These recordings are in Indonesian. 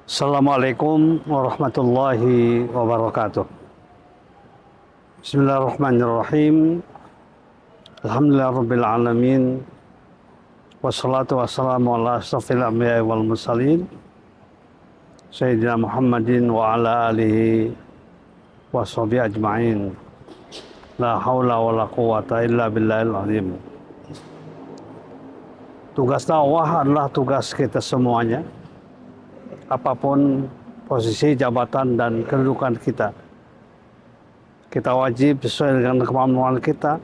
Assalamualaikum warahmatullahi wabarakatuh. Bismillahirrahmanirrahim. Alhamdulillahirabbil alamin. Wassalatu wassalamu ala asyrafil anbiya'i wal mursalin. Sayyidina Muhammadin wa ala alihi wa sahbihi ajma'in. La haula wa la quwata illa billahil azim. Tugas dakwah adalah tugas kita semuanya. Apapun posisi, jabatan, dan kedudukan kita. Kita wajib sesuai dengan kemampuan kita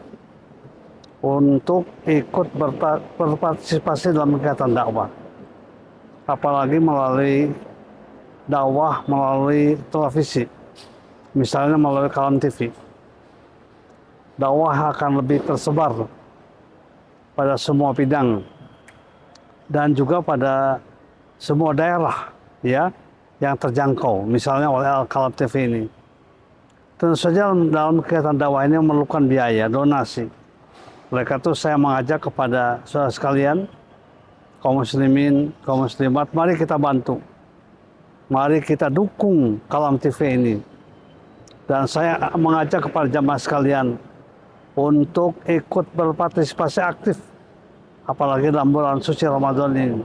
untuk ikut berpartisipasi dalam kegiatan dakwah. Apalagi melalui dakwah melalui televisi, misalnya melalui Kalam TV. Dakwah akan lebih tersebar pada semua bidang dan juga pada semua daerah ya yang terjangkau, misalnya oleh Kalam TV ini. Tentu saja dalam kegiatan dakwah ini memerlukan biaya, donasi. Oleh karena itu saya mengajak kepada saudara sekalian, kaum muslimin, kaum muslimat, mari kita bantu. Mari kita dukung Kalam TV ini. Dan saya mengajak kepada jamaah sekalian untuk ikut berpartisipasi aktif, apalagi dalam bulan suci Ramadan ini,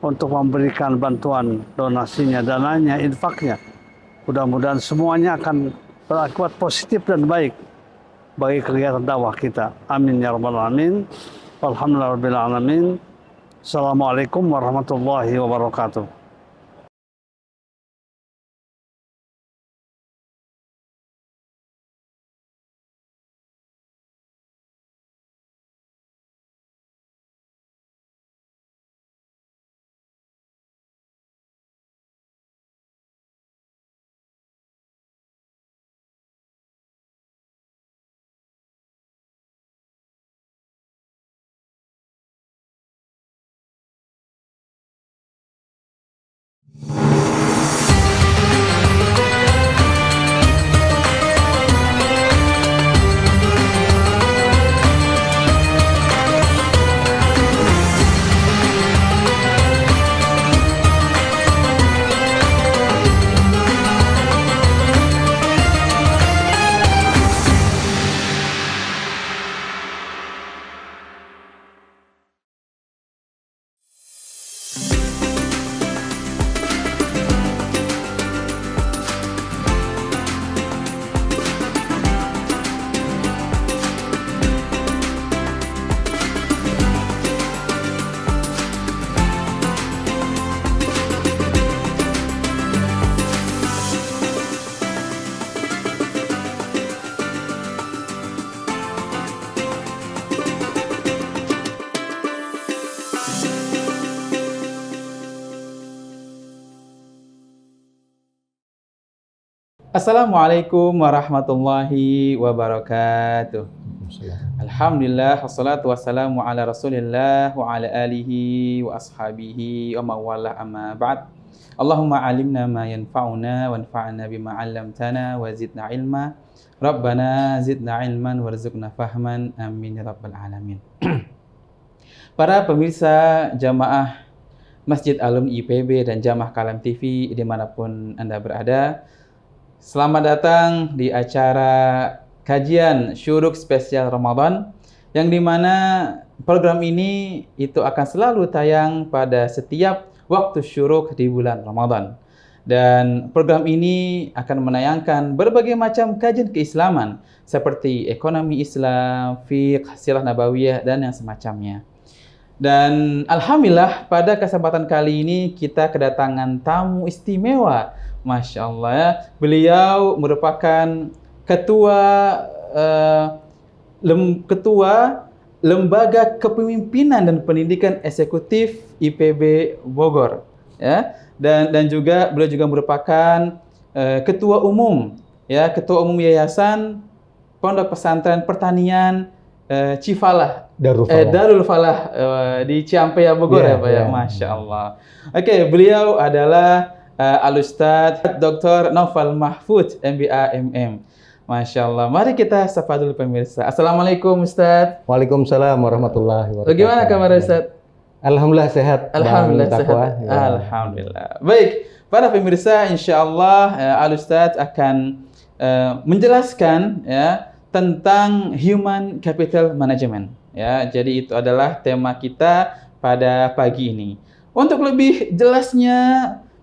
untuk memberikan bantuan donasinya, dananya, infaknya. Mudah-mudahan semuanya akan berakibat positif dan baik bagi kegiatan dakwah kita. Amin ya rabbal alamin. Alhamdulillahirabbil alamin. Assalamualaikum warahmatullahi wabarakatuh. Assalamualaikum warahmatullahi wabarakatuh. Alhamdulillah, wassalatu wassalamu ala rasulillah wa ala alihi wa ashabihi wa mawala amma ba'd. Allahumma alimna ma yanfa'una wanfa'na bima 'allamtana wa zidna ilma. Rabbana zidna ilman warzuqna fahman. Amin ya rabbal alamin. Para pemirsa jamaah Masjid Alumni IPB dan jamaah Kalam TV dimanapun Anda berada, selamat datang di acara kajian Syuruk spesial Ramadan, yang dimana program ini itu akan selalu tayang pada setiap waktu syuruk di bulan Ramadan. Dan program ini akan menayangkan berbagai macam kajian keislaman seperti ekonomi Islam, fiqh, sirah nabawiyah, dan yang semacamnya. Dan alhamdulillah pada kesempatan kali ini kita kedatangan tamu istimewa. Masya Allah ya. Beliau merupakan ketua Lembaga Kepemimpinan dan Pendidikan Eksekutif IPB Bogor, ya. Dan juga beliau juga merupakan ketua umum Yayasan Pondok Pesantren Pertanian Cifalah Darul Falah di Ciampea Bogor, ya Pak ya. Masya Allah. Oke, beliau adalah Al-Ustadz Dr. Naufal Mahfudz, MBA MM. Masya Allah. Mari kita sapa dulu pemirsa. Assalamualaikum Ustadz. Waalaikumsalam warahmatullahi wabarakatuh. Bagaimana kabar Ustadz? Alhamdulillah sehat. Alhamdulillah Bang Taqwa. sehat. Ya. Alhamdulillah. Baik, para pemirsa, insyaallah Al-Ustadz akan menjelaskan ya tentang human capital management. Ya, jadi itu adalah tema kita pada pagi ini. Untuk lebih jelasnya,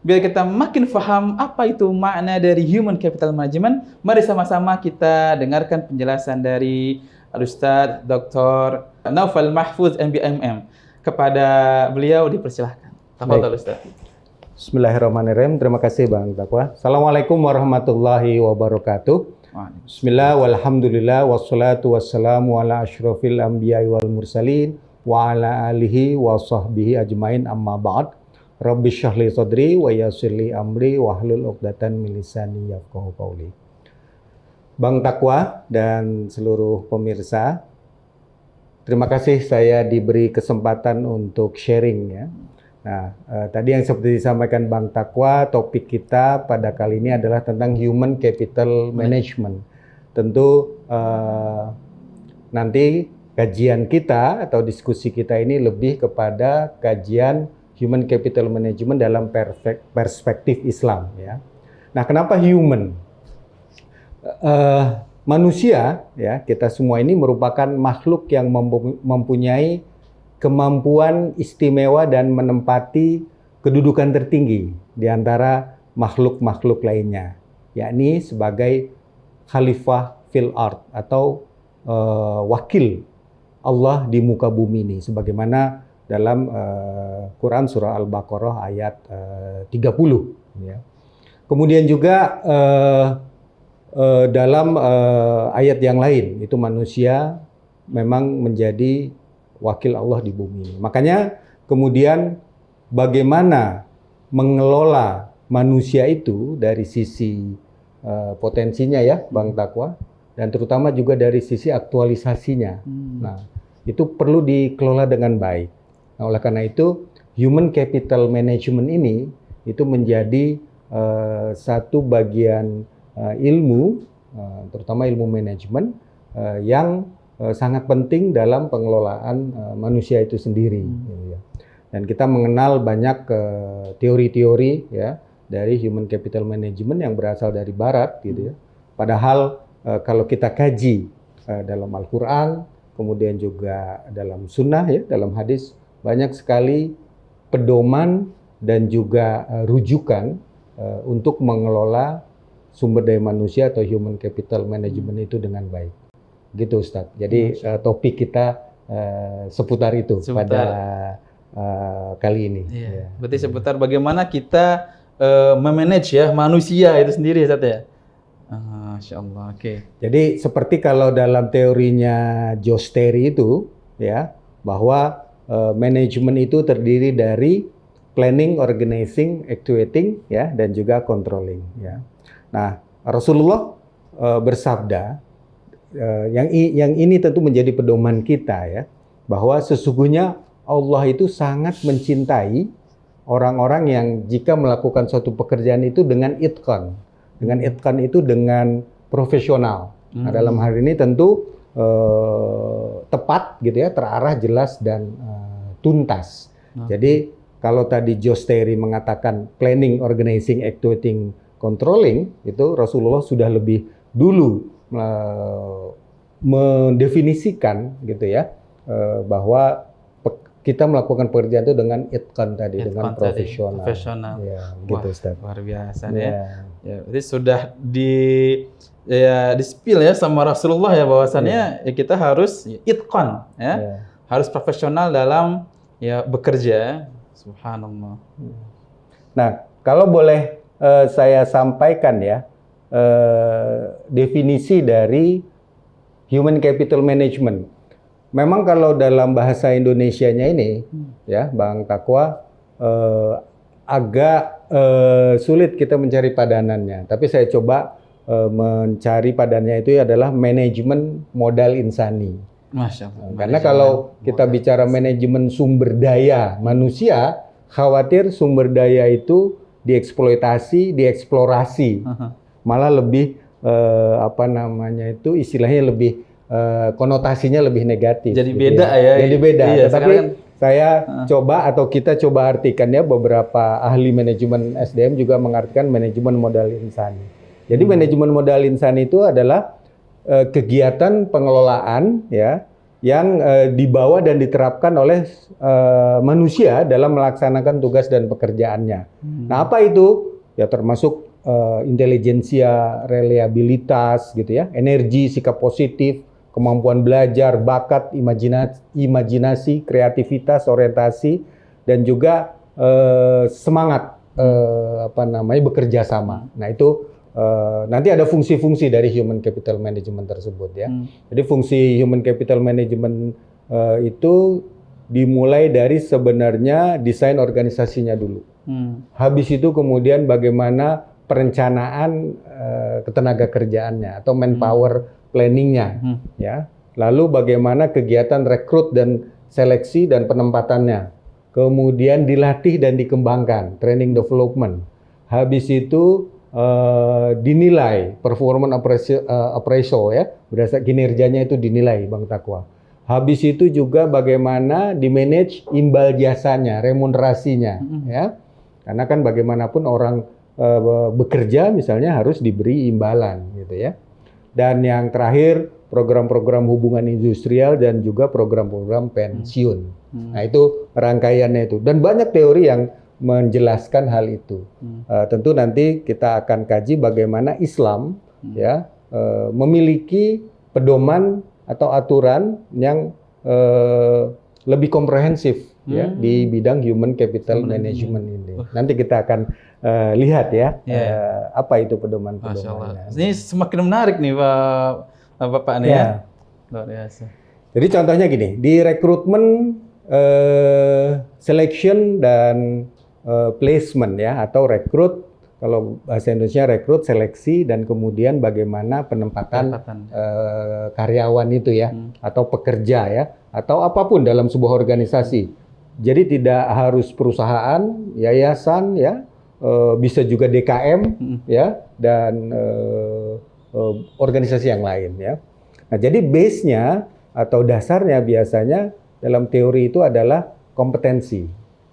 biar kita makin paham apa itu makna dari human capital management, mari sama-sama kita dengarkan penjelasan dari Al-Ustadz Dr. Naufal Mahfuz MBMM. Kepada beliau dipersilahkan. Tafadhol Ustaz. Bismillahirrahmanirrahim. Terima kasih Bang Taqwa. Assalamualaikum warahmatullahi wabarakatuh. Bismillah walhamdulillah wassalatu wassalamu ala asyrafil anbiya'i wal mursalin wa ala alihi wa sahbihi ajmain amma ba'd. Rabbi syrahli sadri wa yassirli amri wahlul 'uqdatam min lisani yafqahu qawli. Bang Taqwa dan seluruh pemirsa, terima kasih saya diberi kesempatan untuk sharing ya. Nah, tadi yang seperti disampaikan Bang Taqwa, topik kita pada kali ini adalah tentang human capital management. Tentu nanti kajian kita atau diskusi kita ini lebih kepada kajian human capital management dalam perspektif Islam ya. Nah, kenapa human? Manusia, ya, kita semua ini merupakan makhluk yang mempunyai kemampuan istimewa dan menempati kedudukan tertinggi di antara makhluk-makhluk lainnya, yakni sebagai khalifah fil ard atau wakil Allah di muka bumi ini, sebagaimana dalam Quran surah Al-Baqarah ayat 30. Ya. Kemudian juga dalam ayat yang lain, itu manusia memang menjadi wakil Allah di bumi ini. Makanya kemudian bagaimana mengelola manusia itu dari sisi potensinya ya Bang Taqwa, dan terutama juga dari sisi aktualisasinya. Nah, itu perlu dikelola dengan baik. Nah, oleh karena itu human capital management ini itu menjadi satu bagian ilmu, terutama ilmu manajemen yang sangat penting dalam pengelolaan manusia itu sendiri. Gitu ya. Dan kita mengenal banyak teori-teori ya dari human capital management yang berasal dari Barat, gitu ya. Padahal kalau kita kaji dalam Al-Quran, kemudian juga dalam Sunnah ya, dalam hadis, banyak sekali pedoman dan juga rujukan untuk mengelola sumber daya manusia atau human capital management itu dengan baik. Gitu Ustadz. Jadi topik kita seputar itu pada kali ini. Iya. Ya. Berarti seputar bagaimana kita memanage ya manusia itu sendiri Ustadz ya. Masya Allah. Oke. Jadi seperti kalau dalam teorinya Josh Terry itu ya, bahwa manajemen itu terdiri dari planning, organizing, actuating ya, dan juga controlling ya. Nah, Rasulullah bersabda, yang ini tentu menjadi pedoman kita ya, bahwa sesungguhnya Allah itu sangat mencintai orang-orang yang jika melakukan suatu pekerjaan itu dengan itqan. Dengan itqan itu dengan profesional. Nah, dalam hal ini tentu tepat gitu ya, terarah, jelas dan tuntas. Jadi kalau tadi Josh Terry mengatakan planning, organizing, actuating, controlling, itu Rasulullah sudah lebih dulu mendefinisikan gitu ya, bahwa kita melakukan pekerjaan itu dengan itqan tadi, dengan profesional. Ya, gitu Ustaz. Luar biasa ya. Ya, berarti sudah di-spill ya sama Rasulullah ya, bahwasannya ya kita harus itqan ya. Harus profesional dalam ya bekerja. Subhanallah. Nah, kalau boleh saya sampaikan ya, definisi dari human capital management. Memang kalau dalam bahasa Indonesianya ini, ya Bang Taqwa, agak sulit kita mencari padanannya. Tapi saya coba mencari padanannya itu adalah manajemen modal insani. Masya Allah. Karena kalau kita bicara manajemen sumber daya manusia, khawatir sumber daya itu dieksploitasi, dieksplorasi, malah lebih istilahnya lebih konotasinya lebih negatif. Jadi gitu beda ya. ya. Jadi beda. Iya, Tetapi kan saya coba atau kita coba artikan ya, beberapa ahli manajemen SDM juga mengartikan manajemen modal insani. Jadi manajemen modal insani itu adalah kegiatan pengelolaan ya yang dibawa dan diterapkan oleh manusia dalam melaksanakan tugas dan pekerjaannya. Nah, apa itu? Ya termasuk intelijensia, reliabilitas gitu ya, energi, sikap positif, kemampuan belajar, bakat, imajinasi, kreativitas, orientasi, dan juga semangat bekerja sama. Nah, itu nanti ada fungsi-fungsi dari human capital management tersebut ya. Jadi fungsi human capital management itu dimulai dari sebenarnya desain organisasinya dulu. Habis itu kemudian bagaimana perencanaan ketenaga kerjaannya atau manpower planningnya, ya. Lalu bagaimana kegiatan rekrut dan seleksi dan penempatannya. Kemudian dilatih dan dikembangkan, training development. Habis itu dinilai performance appraisal ya, berdasarkan kinerjanya itu dinilai Bang Takwa. Habis itu juga bagaimana di-manage imbal jasanya, remunerasinya, ya. Karena kan bagaimanapun orang bekerja misalnya harus diberi imbalan gitu ya. Dan yang terakhir program-program hubungan industrial dan juga program-program pensiun. Nah, itu rangkaiannya itu. Dan banyak teori yang menjelaskan hal itu. Tentu nanti kita akan kaji bagaimana Islam ya memiliki pedoman atau aturan yang lebih komprehensif ya di bidang human capital management ini. Nanti kita akan lihat ya apa itu pedoman-pedomannya. Ini semakin menarik nih Bapak nih ya. Luar biasa. Jadi contohnya gini, di rekrutmen, selection dan placement ya, atau rekrut, kalau bahasa Indonesia rekrut, seleksi, dan kemudian bagaimana penempatan karyawan itu ya, atau pekerja ya, atau apapun dalam sebuah organisasi. Jadi tidak harus perusahaan, yayasan ya, bisa juga DKM ya, dan organisasi yang lain ya. Nah, jadi base-nya atau dasarnya biasanya dalam teori itu adalah kompetensi,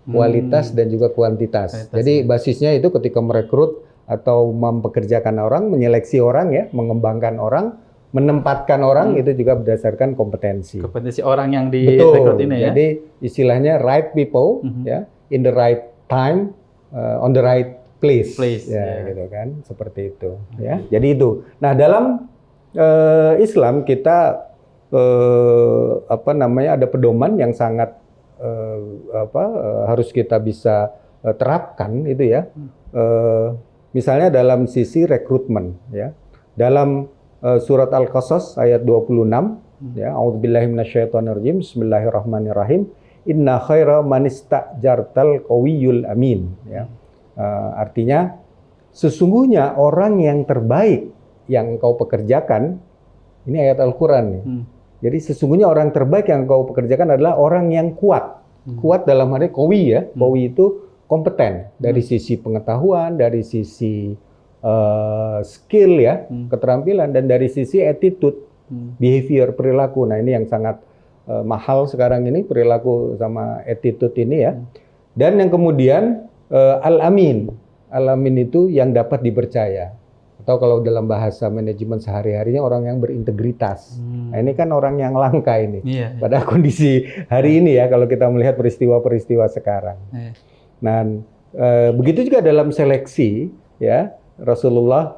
kualitas dan juga kuantitas. Jadi basisnya itu ketika merekrut atau mempekerjakan orang, menyeleksi orang ya, mengembangkan orang, menempatkan orang itu juga berdasarkan kompetensi. Kompetensi orang yang direkrut ini ya. Jadi istilahnya right people ya, in the right time, on the right place ya, gitu kan, seperti itu ya. Jadi itu. Nah, dalam Islam kita ada pedoman yang sangat harus kita bisa terapkan itu ya. Misalnya dalam sisi rekrutmen ya. Dalam surat Al-Qasas ayat 26 ya, a'udzubillahi minasyaitonirrajim, bismillahirrahmanirrahim, inna khaira man istajartal qawiyyul amin ya. Artinya sesungguhnya orang yang terbaik yang engkau pekerjakan, ini ayat Al-Qur'an nih. Jadi sesungguhnya orang terbaik yang engkau pekerjakan adalah orang yang kuat. Kuat dalam arti qawi ya. Qawi itu kompeten dari sisi pengetahuan, dari sisi skill ya, keterampilan, dan dari sisi attitude, behavior, perilaku. Nah, ini yang sangat mahal sekarang ini, perilaku sama attitude ini ya. Dan yang kemudian al-amin. Al-amin itu yang dapat dipercaya. Atau kalau dalam bahasa manajemen sehari-harinya orang yang berintegritas. Nah, ini kan orang yang langka ini. Pada kondisi hari ini ya, kalau kita melihat peristiwa-peristiwa sekarang. Nah, begitu juga dalam seleksi ya. Rasulullah,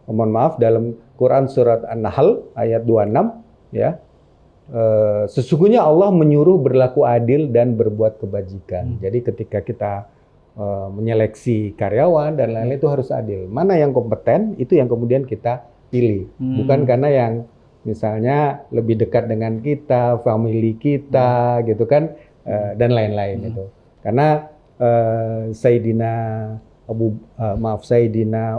mohon maaf, dalam Quran surat An-Nahl ayat 26 ya, sesungguhnya Allah menyuruh berlaku adil dan berbuat kebajikan. Jadi ketika kita menyeleksi karyawan dan lain-lain itu harus adil. Mana yang kompeten itu yang kemudian kita pilih, bukan karena yang misalnya lebih dekat dengan kita, family kita, gitu kan, dan lain-lain itu. Karena Sayyidina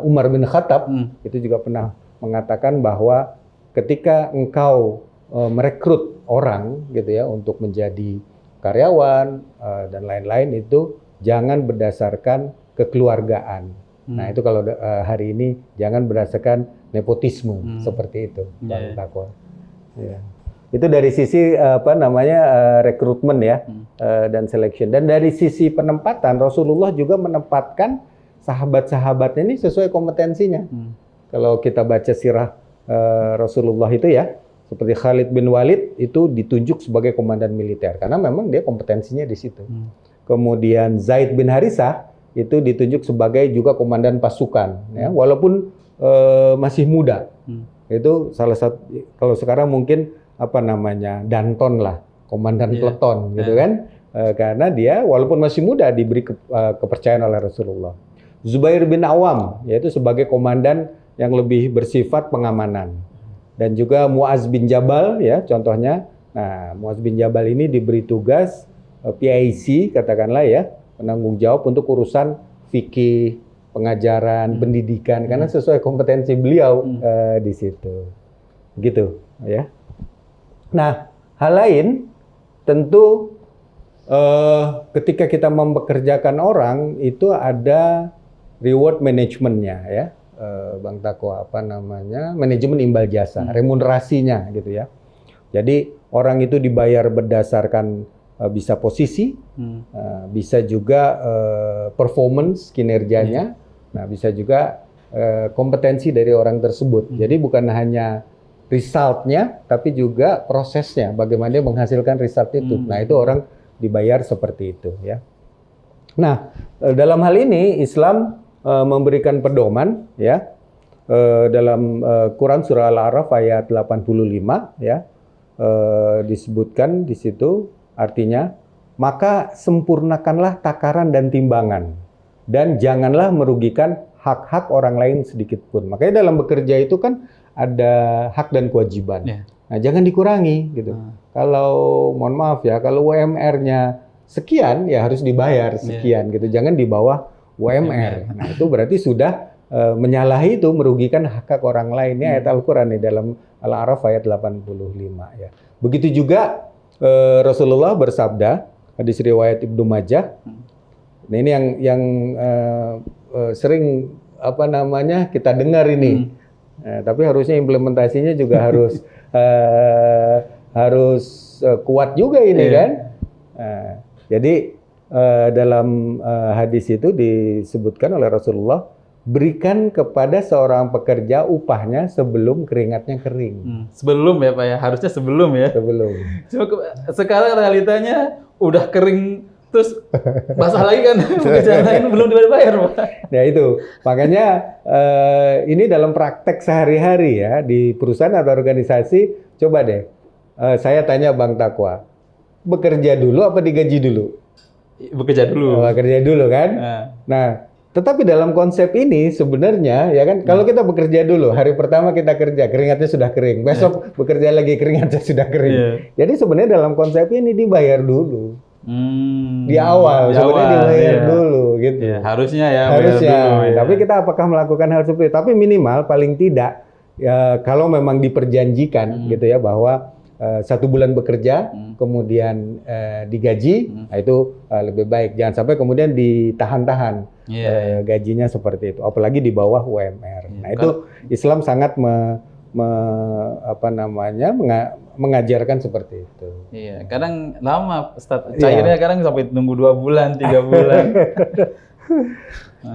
Umar bin Khattab itu juga pernah mengatakan bahwa ketika engkau merekrut orang gitu ya untuk menjadi karyawan dan lain-lain itu jangan berdasarkan kekeluargaan. Nah, itu kalau hari ini jangan berdasarkan nepotisme seperti itu, Bang Takwa. Ya. Itu dari sisi rekrutmen ya dan selection. Dan dari sisi penempatan, Rasulullah juga menempatkan sahabat-sahabatnya ini sesuai kompetensinya. Kalau kita baca sirah Rasulullah itu ya, seperti Khalid bin Walid itu ditunjuk sebagai komandan militer karena memang dia kompetensinya di situ. Kemudian Zaid bin Harisah itu ditunjuk sebagai juga komandan pasukan, ya, walaupun masih muda. Itu salah satu, kalau sekarang mungkin Danton lah, komandan peleton gitu kan, karena dia walaupun masih muda diberi kepercayaan oleh Rasulullah. Zubair bin Awam yaitu sebagai komandan yang lebih bersifat pengamanan, dan juga Muaz bin Jabal ya contohnya. Nah, Muaz bin Jabal ini diberi tugas PIC katakanlah ya, penanggung jawab untuk urusan fikih, pengajaran, pendidikan, karena sesuai kompetensi beliau di situ, gitu ya. Nah, hal lain tentu ketika kita mempekerjakan orang itu ada reward manajemennya ya, Bang Takwa, manajemen imbal jasa, remunerasinya gitu ya. Jadi orang itu dibayar berdasarkan bisa posisi, bisa juga performance kinerjanya, nah bisa juga kompetensi dari orang tersebut. Jadi bukan hanya resultnya, tapi juga prosesnya, bagaimana dia menghasilkan result itu. Nah itu orang dibayar seperti itu ya. Nah dalam hal ini Islam memberikan pedoman ya dalam Quran surah Al-A'raf ayat 85 ya, disebutkan di situ. Artinya, maka sempurnakanlah takaran dan timbangan, dan janganlah merugikan hak-hak orang lain sedikit pun. Makanya dalam bekerja itu kan ada hak dan kewajiban. Nah, jangan dikurangi gitu. Kalau mohon maaf ya, kalau UMR-nya sekian ya harus dibayar sekian gitu. Jangan di bawah UMR. Nah, itu berarti sudah menyalahi itu, merugikan hak-hak orang lain. Ini ayat Al-Qur'an nih dalam Al-A'raf ayat 85 ya. Begitu juga Rasulullah bersabda, hadis riwayat Ibnu Majah. Nah, ini yang sering kita dengar ini. Tapi harusnya implementasinya juga harus kuat juga ini kan. Jadi dalam hadis itu disebutkan oleh Rasulullah, berikan kepada seorang pekerja upahnya sebelum keringatnya kering. Sebelum ya Pak ya, harusnya sebelum ya. Sebelum. Sekarang realitanya udah kering terus basah lagi kan, pekerjaan lain belum dibayar Pak. Nah itu, makanya ini dalam praktek sehari-hari ya di perusahaan atau organisasi, coba deh saya tanya Bang Takwa, bekerja dulu apa digaji dulu? Bekerja dulu. Bekerja dulu kan? Nah, tetapi dalam konsep ini sebenarnya ya kan, kalau kita bekerja dulu, hari pertama kita kerja, keringatnya sudah kering. Besok bekerja lagi, keringatnya sudah kering. Jadi sebenarnya dalam konsep ini dibayar dulu. Di awal sebenarnya dibayar dulu gitu. Harusnya ya. Harusnya. Dulu, ya. Tapi kita apakah melakukan hal seperti itu? Tapi minimal paling tidak ya, kalau memang diperjanjikan gitu ya, bahwa 1 bulan bekerja, kemudian digaji, nah itu lebih baik. Jangan sampai kemudian ditahan-tahan gajinya seperti itu, apalagi di bawah UMR. Nah itu Islam sangat mengajarkan seperti itu. Iya, kadang lama, Ustaz. Cairnya kadang sampai nunggu 2 bulan, 3 bulan.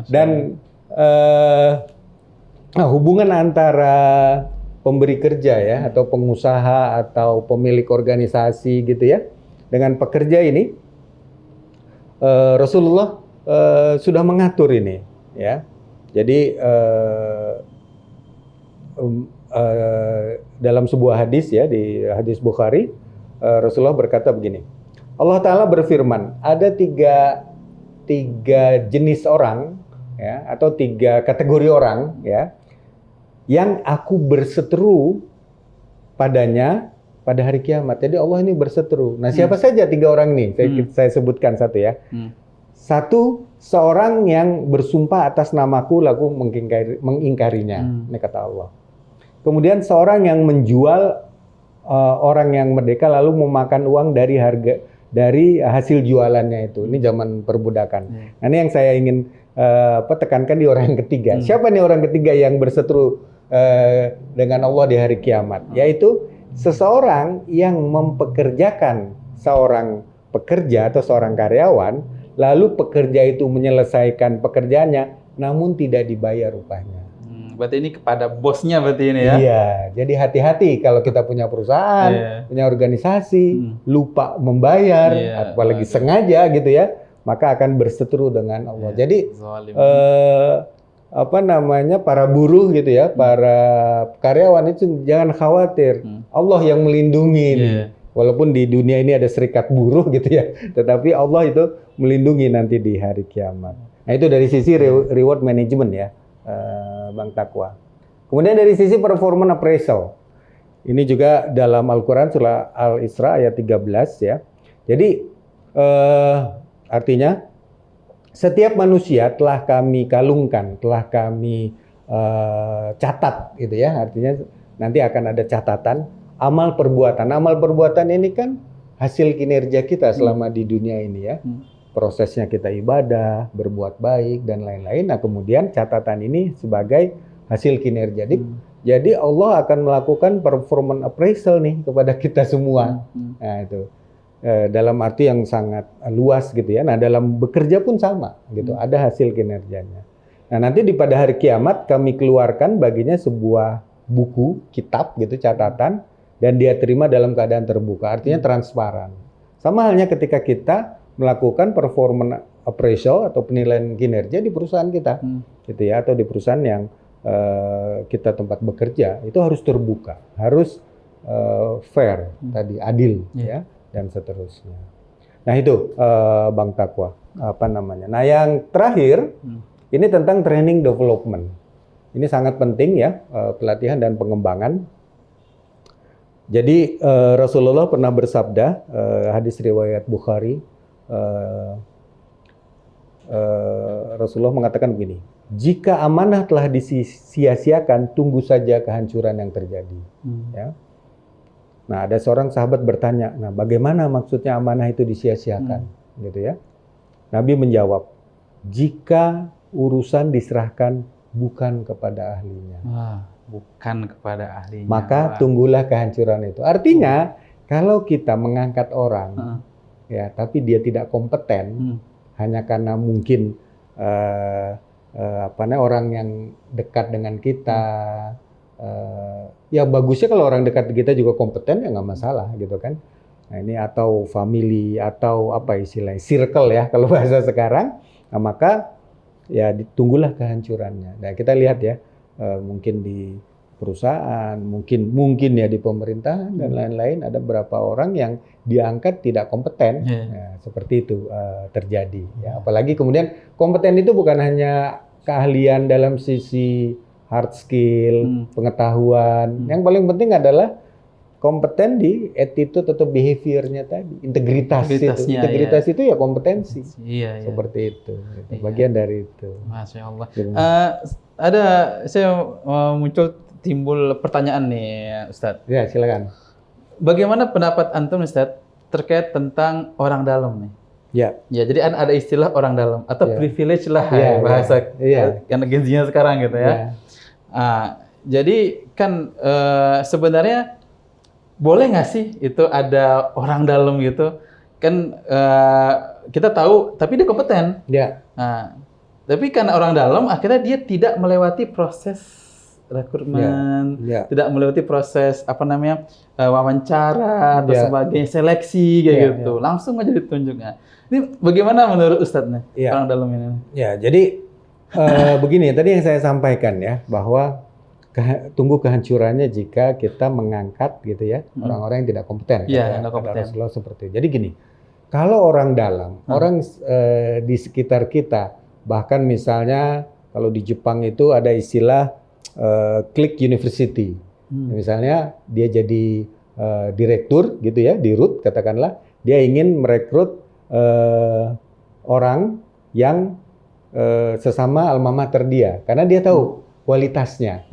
Dan hubungan antara pemberi kerja ya, atau pengusaha atau pemilik organisasi gitu ya, dengan pekerja ini, Rasulullah sudah mengatur ini ya. Jadi dalam sebuah hadis ya, di hadis Bukhari, Rasulullah berkata begini, Allah Ta'ala berfirman, ada tiga jenis orang ya, atau 3 kategori orang ya, yang aku berseteru padanya pada hari kiamat. Jadi Allah ini berseteru. Nah, siapa saja 3 orang ini? Saya sebutkan satu ya. Satu, seorang yang bersumpah atas namaku lalu mengingkarinya. Ini kata Allah. Kemudian seorang yang menjual orang yang merdeka lalu memakan uang dari hasil jualannya itu. Ini zaman perbudakan. Nah, ini yang saya ingin tekankan di orang yang ketiga. Siapa nih orang ketiga yang berseteru dengan Allah di hari kiamat? Yaitu seseorang yang mempekerjakan seorang pekerja atau seorang karyawan, lalu pekerja itu menyelesaikan pekerjaannya, namun tidak dibayar upahnya. Berarti ini kepada bosnya berarti ini ya? Iya, jadi hati-hati kalau kita punya perusahaan, punya organisasi, lupa membayar, apalagi sengaja gitu ya, maka akan berseteru dengan Allah. Jadi para buruh gitu ya, para karyawan itu jangan khawatir, Allah yang melindungi ini. Walaupun di dunia ini ada serikat buruh gitu ya, tetapi Allah itu melindungi nanti di hari kiamat. Nah itu dari sisi reward management ya, Bang Taqwa. Kemudian dari sisi performance appraisal, ini juga dalam Al-Quran surah Al-Isra ayat 13 ya. Jadi artinya setiap manusia telah kami kalungkan, telah kami catat gitu ya. Artinya nanti akan ada catatan amal perbuatan. Amal perbuatan ini kan hasil kinerja kita selama di dunia ini ya. Prosesnya kita ibadah, berbuat baik dan lain-lain. Nah, kemudian catatan ini sebagai hasil kinerja. Jadi Allah akan melakukan performance appraisal nih kepada kita semua. Nah, itu dalam arti yang sangat luas gitu ya. Nah, dalam bekerja pun sama gitu. Ada hasil kinerjanya. Nah, nanti pada hari kiamat kami keluarkan baginya sebuah buku, kitab gitu, catatan, dan dia terima dalam keadaan terbuka. Artinya transparan. Sama halnya ketika kita melakukan performance appraisal atau penilaian kinerja di perusahaan kita, gitu ya, atau di perusahaan yang kita tempat bekerja, itu harus terbuka, harus fair, tadi adil, ya, dan seterusnya. Nah itu Bang Taqwa, Nah yang terakhir ini tentang training development. Ini sangat penting ya, pelatihan dan pengembangan. Jadi Rasulullah pernah bersabda, hadis riwayat Bukhari. Rasulullah mengatakan begini, jika amanah telah disia-siakan, tunggu saja kehancuran yang terjadi. Ya. Nah, ada seorang sahabat bertanya, nah bagaimana maksudnya amanah itu disia-siakan, gitu ya? Nabi menjawab, jika urusan diserahkan bukan kepada ahlinya, bukan kepada ahlinya, maka tunggulah kehancuran itu. Artinya, kalau kita mengangkat orang ya, tapi dia tidak kompeten, hanya karena mungkin orang yang dekat dengan kita, ya bagusnya kalau orang dekat kita juga kompeten ya nggak masalah gitu kan. Nah ini atau family atau apa istilahnya circle ya kalau bahasa sekarang, nah maka ya ditunggulah kehancurannya. Nah kita lihat ya mungkin di perusahaan, mungkin ya di pemerintahan dan lain-lain ada beberapa orang yang diangkat tidak kompeten, nah, seperti itu terjadi. Ya. Apalagi kemudian kompeten itu bukan hanya keahlian dalam sisi hard skill, pengetahuan. Yang paling penting adalah kompeten di attitude atau behavior-nya tadi, integritas itu ya kompetensi, seperti itu. Bagian dari itu. Masya Allah. Ada saya timbul pertanyaan nih, Ustadz. Ya, silakan. Bagaimana pendapat antum, Ustadz, terkait tentang orang dalam nih? Ya. Ya, jadi ada istilah orang dalam atau privilege lah bahasa yang genzinya sekarang gitu ya. Jadi kan sebenarnya boleh nggak sih itu ada orang dalam gitu? Kan kita tahu, tapi dia kompeten. Ya. Tapi karena orang dalam, akhirnya dia tidak melewati proses rekrutmen, tidak melewati proses wawancara atau sebagainya, seleksi kayak gitu, langsung aja ditunjuknya. Ini bagaimana menurut Ustadz nih orang dalam ini? Ya, jadi begini tadi yang saya sampaikan ya, bahwa tunggu kehancurannya jika kita mengangkat gitu ya orang-orang yang tidak kompeten. Tidak kompeten. Rasulullah seperti itu. Jadi gini, kalau orang dalam, orang di sekitar kita, bahkan misalnya kalau di Jepang itu ada istilah Click University. Misalnya dia jadi direktur gitu ya, di RUT katakanlah, dia ingin merekrut orang yang sesama alma mater dia, karena dia tahu kualitasnya.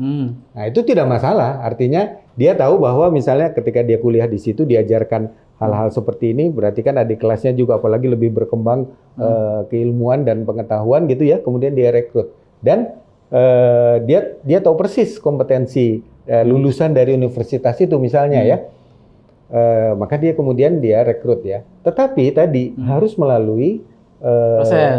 Nah itu tidak masalah, artinya dia tahu bahwa misalnya ketika dia kuliah di situ diajarkan hal-hal seperti ini, berarti kan adik kelasnya juga apalagi lebih berkembang keilmuan dan pengetahuan gitu ya, kemudian dia rekrut. Dan dia tahu persis kompetensi lulusan dari universitas itu misalnya ya. Maka dia kemudian rekrut ya. Tetapi tadi harus melalui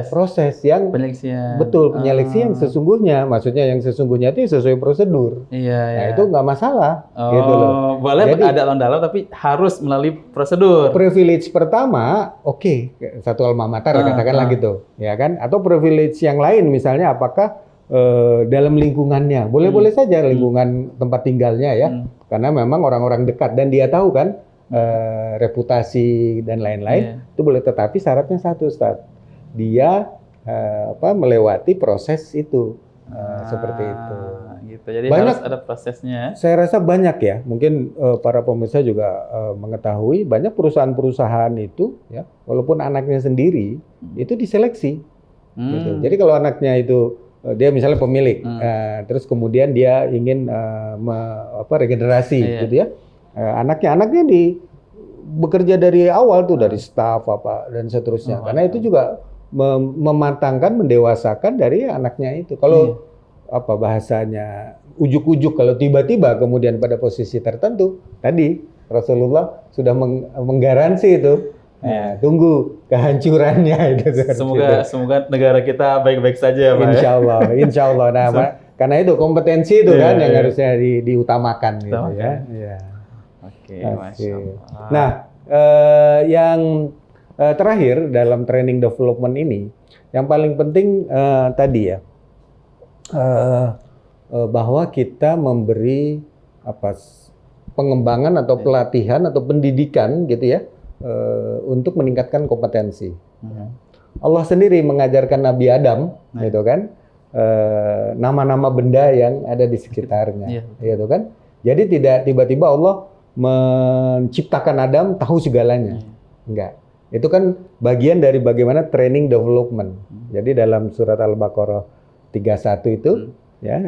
proses yang penyeleksian. betul, penyeleksi yang sesungguhnya. Maksudnya yang sesungguhnya itu sesuai prosedur. Iya, Nah, itu nggak masalah gitu loh. Boleh Jadi, ada dalam tapi harus melalui prosedur. privilege pertama, oke, satu alma mater katakanlah gitu, ya kan? Atau privilege yang lain misalnya apakah dalam lingkungannya, boleh-boleh saja lingkungan tempat tinggalnya ya, karena memang orang-orang dekat dan dia tahu kan reputasi dan lain-lain itu boleh. Tetapi syaratnya satu, Ustaz, dia melewati proses itu seperti itu. Gitu. Jadi Banyak, harus ada prosesnya. Saya rasa banyak ya, mungkin para pemirsa juga mengetahui banyak perusahaan-perusahaan itu ya, walaupun anaknya sendiri itu diseleksi. Gitu. Jadi kalau anaknya itu dia misalnya pemilik, terus kemudian dia ingin regenerasi, gitu ya. Anaknya bekerja dari awal tuh, dari staf dan seterusnya. Karena itu juga mematangkan, mendewasakan dari anaknya itu. Kalau bahasanya ujuk-ujuk, kalau tiba-tiba kemudian pada posisi tertentu, tadi Rasulullah sudah menggaransi itu. Tunggu kehancurannya itu. Semoga negara kita baik-baik saja, Pak. Insya Allah. Nah, karena itu kompetensi itu kan yang harusnya diutamakan gitu ya. Oke, Masya Allah. Nah, yang terakhir dalam training development ini, yang paling penting tadi ya, bahwa kita memberi pengembangan atau pelatihan atau pendidikan gitu ya. Untuk meningkatkan kompetensi. Allah sendiri mengajarkan Nabi Adam, gitu kan, nama-nama benda yang ada di sekitarnya, gitu kan. Jadi tidak tiba-tiba Allah menciptakan Adam tahu segalanya, enggak. Itu kan bagian dari bagaimana training development. Jadi dalam surat Al-Baqarah 31 itu, ya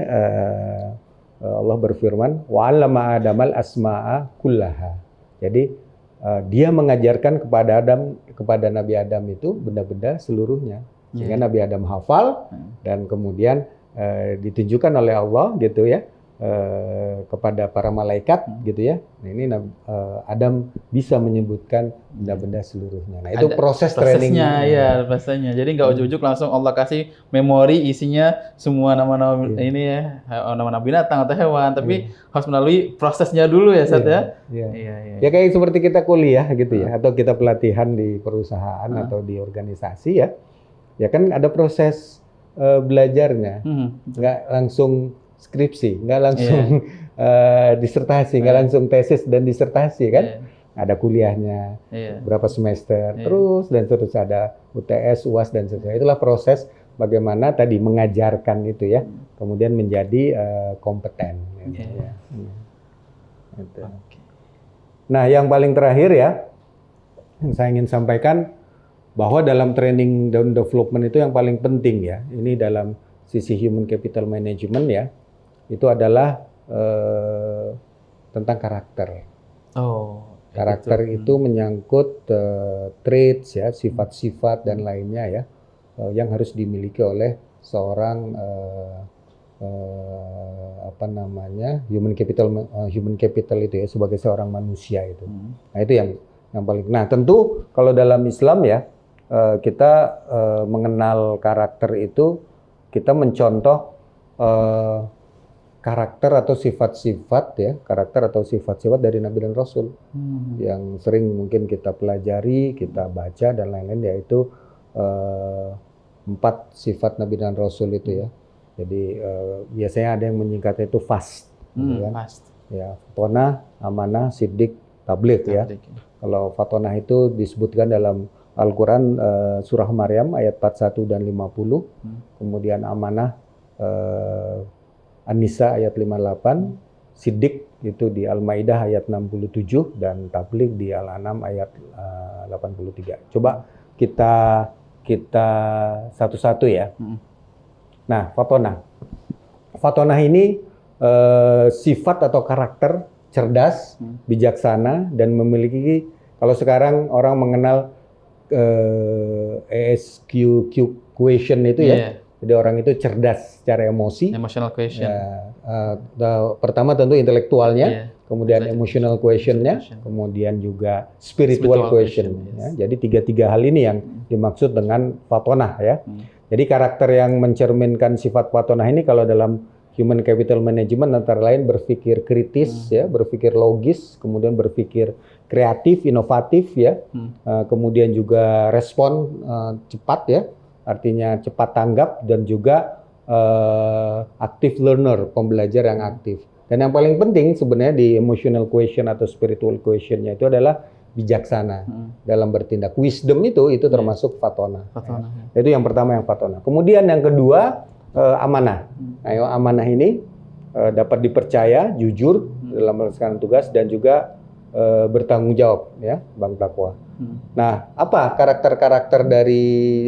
Allah berfirman, wa'allama Adamal asma'a kullaha. Jadi dia mengajarkan kepada Nabi Adam itu benda-benda seluruhnya, sehingga Nabi Adam hafal dan kemudian ditunjukkan oleh Allah gitu ya kepada para malaikat gitu ya. Nah, ini Adam bisa menyebutkan benda-benda seluruhnya. Nah, itu proses trainingnya. Ya, prosesnya. Jadi nggak ujuk-ujuk langsung Allah kasih memori isinya semua nama-nama ini ya, nama-nama binatang atau hewan, tapi harus melalui prosesnya dulu ya, Ustaz ya. Ya kayak seperti kita kuliah gitu ya, atau kita pelatihan di perusahaan atau di organisasi ya. Ya kan ada proses belajarnya. Nggak langsung skripsi, nggak langsung disertasi, nggak langsung tesis dan disertasi kan. Ada kuliahnya, berapa semester, terus dan terus ada UTS, UAS dan seterusnya. Itulah proses bagaimana tadi mengajarkan itu ya, kemudian menjadi kompeten. Gitu, ya. Gitu. Nah, yang paling terakhir ya, yang saya ingin sampaikan bahwa dalam training dan development itu yang paling penting ya, ini dalam sisi human capital management ya, itu adalah tentang karakter. Karakter itu menyangkut traits ya, sifat-sifat dan lainnya ya, yang harus dimiliki oleh seorang human capital itu ya, sebagai seorang manusia itu. Nah, itu yang paling. Nah, tentu kalau dalam Islam ya, kita mengenal karakter itu, kita mencontoh karakter atau sifat-sifat ya, karakter atau sifat-sifat dari Nabi dan Rasul yang sering mungkin kita pelajari, kita baca dan lain-lain, yaitu 4 sifat Nabi dan Rasul itu ya. Jadi biasanya ada yang menyingkatnya itu FAST, gitu kan? FAST. Ya, fatonah, amanah, siddiq, tabligh ya. Kalau fatonah itu disebutkan dalam Al-Quran surah Maryam ayat 41 dan 50, kemudian amanah An-Nisa ayat 58, Siddiq itu di Al-Maidah ayat 67 dan tabligh di Al-An'am ayat 83. Coba kita satu-satu ya. Nah, fatonah. Fatonah ini sifat atau karakter cerdas, bijaksana dan memiliki, kalau sekarang orang mengenal ESQ question itu ya. Jadi orang itu cerdas secara emosi. Emotional question. Ya, pertama tentu intelektualnya, Iya. kemudian Exactly. emotional questionnya, Question. kemudian juga spiritual question. Question, Ya. yes. Jadi tiga hal ini yang dimaksud dengan fatonah ya. Jadi karakter yang mencerminkan sifat fatonah ini kalau dalam human capital management antara lain berpikir kritis ya, berpikir logis, kemudian berpikir kreatif, inovatif ya, kemudian juga respon cepat ya, artinya cepat tanggap dan juga active learner, pembelajar yang aktif. Dan yang paling penting sebenarnya di emotional question atau spiritual questionnya itu adalah bijaksana dalam bertindak. Wisdom itu termasuk fatona. Fatona. Ya. Itu yang pertama yang fatona. Kemudian yang kedua amanah. Ayo amanah ini dapat dipercaya, jujur dalam melaksanakan tugas dan juga bertanggung jawab ya, Bang Takwa. Nah, apa karakter-karakter dari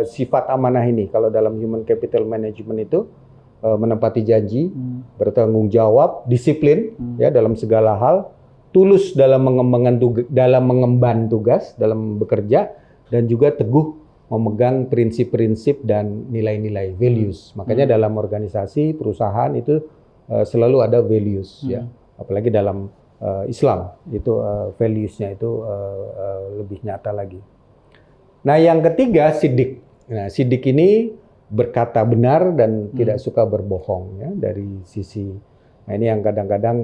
sifat amanah ini? Kalau dalam human capital management itu menepati janji, bertanggung jawab, disiplin ya dalam segala hal, tulus dalam mengemban tugas, dalam bekerja, dan juga teguh memegang prinsip-prinsip dan nilai-nilai values. Makanya dalam organisasi, perusahaan itu selalu ada values ya. Apalagi dalam Islam itu values-nya itu lebih nyata lagi. Nah, yang ketiga sidik. Nah, sidik ini berkata benar dan tidak suka berbohong ya dari sisi. Nah, ini yang kadang-kadang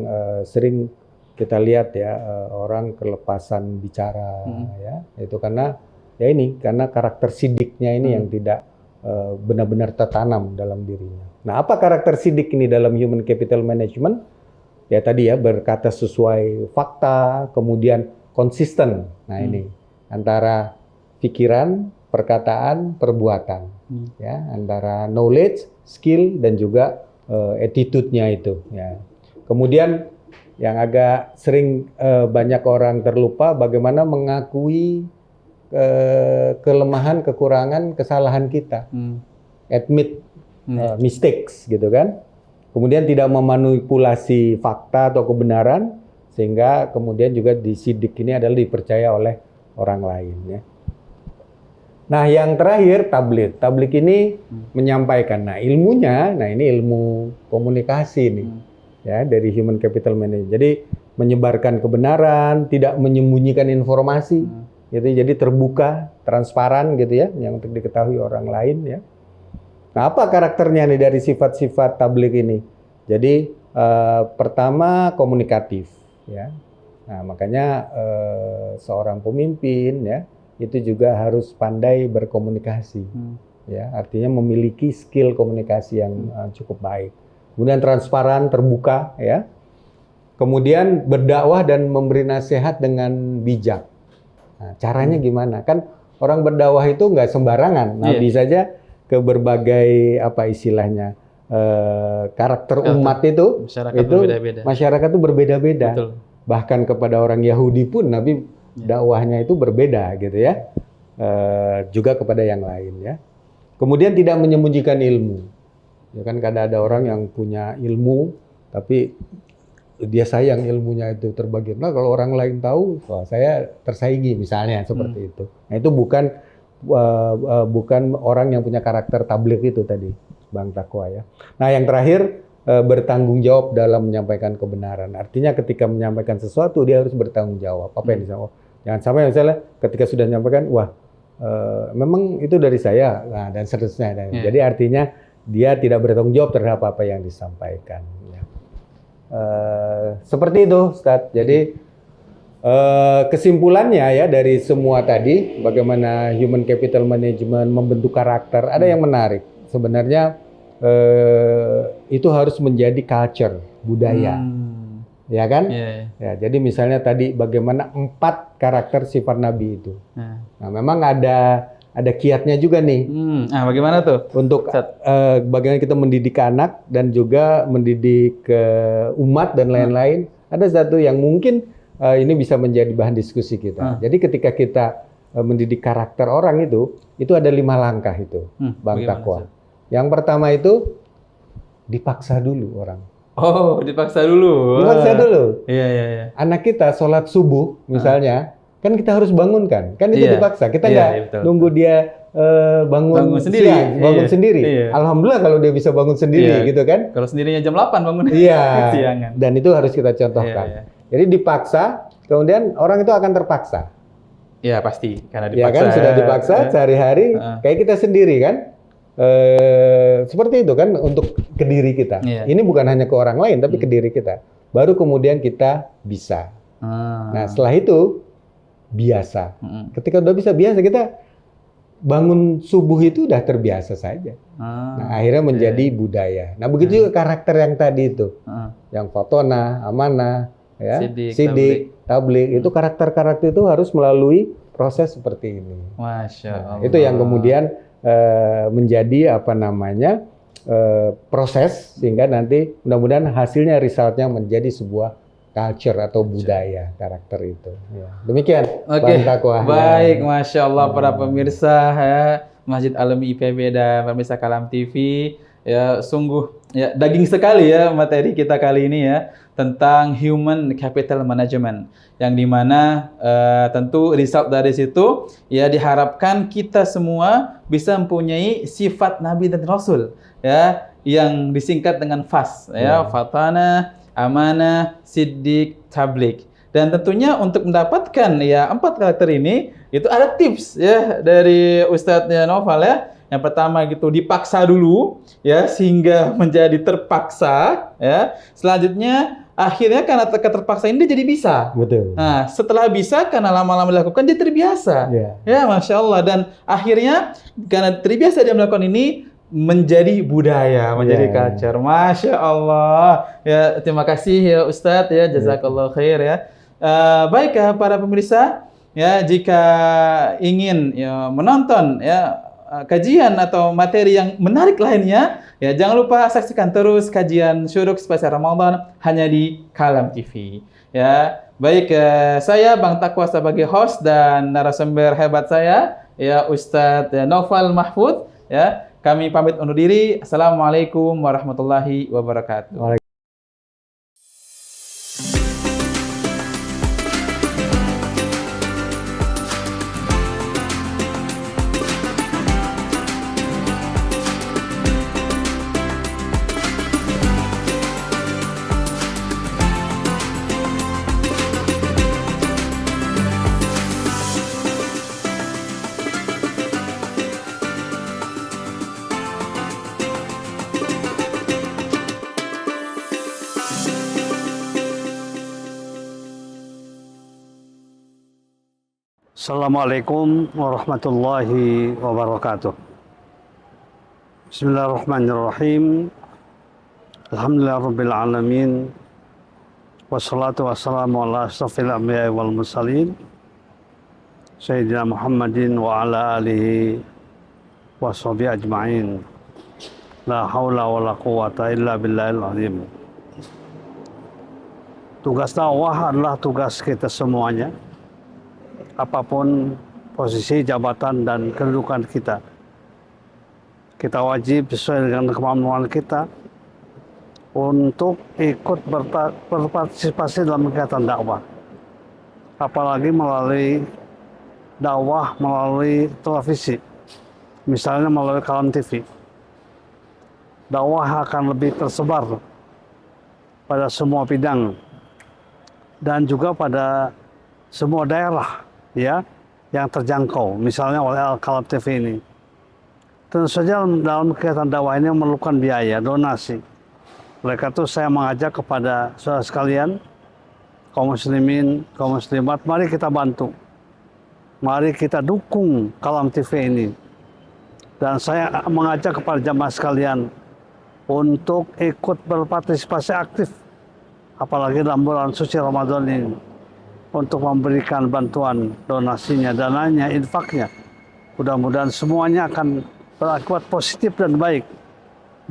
sering kita lihat ya orang kelepasan bicara ya. Itu karena karakter sidiknya ini yang tidak benar-benar tertanam dalam dirinya. Nah, apa karakter sidik ini dalam human capital management? Ya tadi ya berkata sesuai fakta, kemudian konsisten. Nah, ini antara pikiran, perkataan, perbuatan. Ya, antara knowledge, skill dan juga attitude-nya itu ya. Kemudian yang agak sering banyak orang terlupa bagaimana mengakui kelemahan, kekurangan, kesalahan kita. Admit mistakes gitu kan. Kemudian tidak memanipulasi fakta atau kebenaran sehingga kemudian juga disidik ini adalah dipercaya oleh orang lain ya. Nah, yang terakhir tabligh. Tabligh ini menyampaikan. Nah, ilmunya, ini ilmu komunikasi nih. Ya, dari human capital management. Jadi menyebarkan kebenaran, tidak menyembunyikan informasi. Gitu. Jadi terbuka, transparan gitu ya, yang untuk diketahui orang lain ya. Nah, apa karakternya nih dari sifat-sifat tabligh ini? Jadi pertama komunikatif ya. Nah, makanya seorang pemimpin ya itu juga harus pandai berkomunikasi, ya artinya memiliki skill komunikasi yang cukup baik. Kemudian transparan, terbuka, ya. Kemudian berdakwah dan memberi nasihat dengan bijak. Nah, caranya gimana? Kan orang berdakwah itu nggak sembarangan. Nah, bisa aja ke berbagai apa istilahnya karakter umat itu masyarakat itu berbeda-beda. Bahkan kepada orang Yahudi pun Nabi dakwahnya itu berbeda gitu ya, juga kepada yang lain ya. Kemudian tidak menyembunyikan ilmu, ya kan kadang ada orang yang punya ilmu tapi dia sayang ilmunya itu terbagi. Nah kalau orang lain tahu, wah, saya tersaingi misalnya seperti itu. Nah itu bukan orang yang punya karakter tabligh itu tadi, Bang Takwa ya. Nah yang terakhir bertanggung jawab dalam menyampaikan kebenaran. Artinya ketika menyampaikan sesuatu dia harus bertanggung jawab. Apa yang disampaikan? Jangan sampai misalnya ketika sudah menyampaikan, wah memang itu dari saya, nah, dan seterusnya. Jadi artinya dia tidak bertanggung jawab terhadap apa yang disampaikan. Ya. Seperti itu, Ustadz. Jadi kesimpulannya ya dari semua tadi, bagaimana human capital management membentuk karakter, ada yang menarik. Sebenarnya itu harus menjadi culture, budaya. Ya kan? Ya, jadi misalnya tadi bagaimana 4 karakter sifat Nabi itu. Nah, memang ada kiatnya juga nih. Nah, bagaimana tuh? Untuk bagaimana kita mendidik anak dan juga mendidik umat dan lain-lain. Ada satu yang mungkin ini bisa menjadi bahan diskusi kita. Jadi ketika kita mendidik karakter orang itu ada 5 langkah itu, Bang Takwa. Yang pertama itu dipaksa dulu orang. Oh, dipaksa dulu. Dipaksa dulu. Iya. Anak kita sholat subuh misalnya, kan kita harus bangunkan. Kan itu dipaksa. Kita nggak nunggu dia bangun sendiri. siang, bangun Iya. sendiri. Iya. Alhamdulillah kalau dia bisa bangun sendiri Iya. gitu kan. Kalau sendirinya jam 8 bangun. Iya. Siangan. Dan itu harus kita contohkan. Iya, iya. Jadi dipaksa, kemudian orang itu akan terpaksa. Ya pasti karena Ya dipaksa. kan sudah dipaksa sehari-hari kayak kita sendiri kan. Seperti itu kan untuk ke diri kita. Iya. Ini bukan hanya ke orang lain tapi ke diri kita. Baru kemudian kita bisa. Nah, setelah itu biasa. Ketika udah bisa biasa, kita bangun subuh itu udah terbiasa saja. Nah, akhirnya menjadi budaya. Nah, begitu juga karakter yang tadi itu. Yang fatona, amanah, ya, sidik, tablik, itu karakter-karakter itu harus melalui proses seperti ini. Masya Allah. Itu yang kemudian menjadi apa namanya proses sehingga nanti mudah-mudahan hasilnya resultnya menjadi sebuah culture atau budaya karakter itu. Ya. Demikian. Oke. Bang Taqwa. Baik, Masya Allah para pemirsa ya, Masjid Alami IPB dan pemirsa Kalam TV. Ya, sungguh ya daging sekali ya materi kita kali ini ya tentang human capital management yang dimana tentu result dari situ ya diharapkan kita semua bisa mempunyai sifat Nabi dan Rasul ya yang disingkat dengan FAS ya, fatana, amanah, siddiq, tablik. Dan tentunya untuk mendapatkan ya 4 karakter ini itu ada tips ya dari Ustadz Noval ya. Yang pertama gitu dipaksa dulu ya sehingga menjadi terpaksa ya. Selanjutnya akhirnya karena terpaksa ini dia jadi bisa. Betul. Nah, setelah bisa karena lama-lama dilakukan dia terbiasa. Ya. Ya, Masya Allah. Dan akhirnya karena terbiasa dia melakukan ini menjadi budaya, menjadi culture. Masya Allah. Ya, terima kasih ya Ustadz ya, jazakallah khair ya. Baik ya para pemirsa, ya jika ingin ya menonton ya kajian atau materi yang menarik lainnya, ya jangan lupa saksikan terus kajian Syuruk spesial Ramadan hanya di Kalam TV. Ya, baik saya Bang Taqwa sebagai host dan narasumber hebat saya ya Ustadz Noval Mahfud ya. Kami pamit undur diri. Assalamualaikum warahmatullahi wabarakatuh. Assalamualaikum warahmatullahi wabarakatuh. Bismillahirrahmanirrahim. Alhamdulillahirabbil alamin. Wassalatu wassalamu ala asyrafil anbiya'i wal mursalin Sayyidina Muhammadin wa ala alihi wa sahbihi ajma'in. La haula wa la quwata illa billahil azim. Tugas dakwah adalah tugas kita semuanya. Apapun posisi, jabatan, dan kedudukan kita. Kita wajib sesuai dengan kemampuan kita untuk ikut berpartisipasi dalam kegiatan dakwah. Apalagi melalui dakwah melalui televisi, misalnya melalui Kalam TV. Dakwah akan lebih tersebar pada semua bidang dan juga pada semua daerah ya yang terjangkau, misalnya oleh Kalam TV ini. Tentu saja dalam kegiatan dakwah ini memerlukan biaya, donasi. Oleh karena itu saya mengajak kepada saudara sekalian, kaum muslimin, kaum muslimat, mari kita bantu. Mari kita dukung Kalam TV ini. Dan saya mengajak kepada jamaah sekalian untuk ikut berpartisipasi aktif, apalagi dalam bulan suci Ramadan ini, untuk memberikan bantuan donasinya, dananya, infaknya. Mudah-mudahan semuanya akan berakibat positif dan baik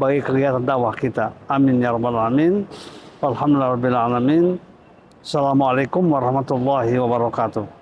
bagi kegiatan dakwah kita. Amin ya rabbal alamin. Alhamdulillahirabbil alamin. Assalamualaikum warahmatullahi wabarakatuh.